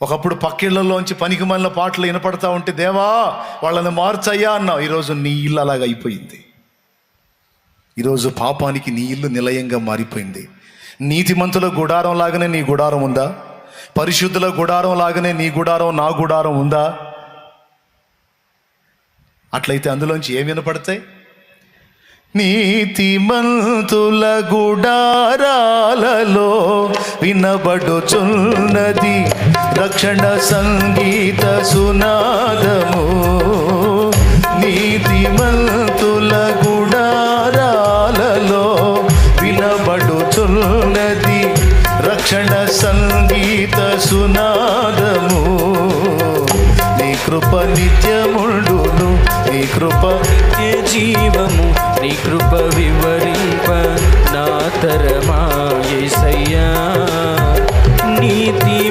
ఒకప్పుడు పక్కిళ్లలోంచి పనికిమాలిన పాటలు వినపడతా ఉంటే దేవా వాళ్ళని మార్చయ్యా అన్నావు. ఈరోజు నీ ఇల్లు అలాగ అయిపోయింది. ఈరోజు పాపానికి నీ ఇల్లు నిలయంగా మారిపోయింది. నీతిమంతుల గుడారం లాగానే నీ గుడారం ఉందా? పరిశుద్ధుల గుడారం లాగానే నీ గుడారం నా గుడారం ఉందా? అట్లయితే అందులోంచి ఏమి వినపడతాయి? నీతిమంతుల గుడారాలలో వినబడుచున్నది రక్షణ సంగీత సునాదము. నీతిమంతుల గుడారాలలో వినబడుచున్నది రక్షణ సంగీత సునాదము. నీ కృప నిత్యముండును, నీ కృప జీవము, నీ కృప వివరింప నా తరమా యేసయ్యా. నీతి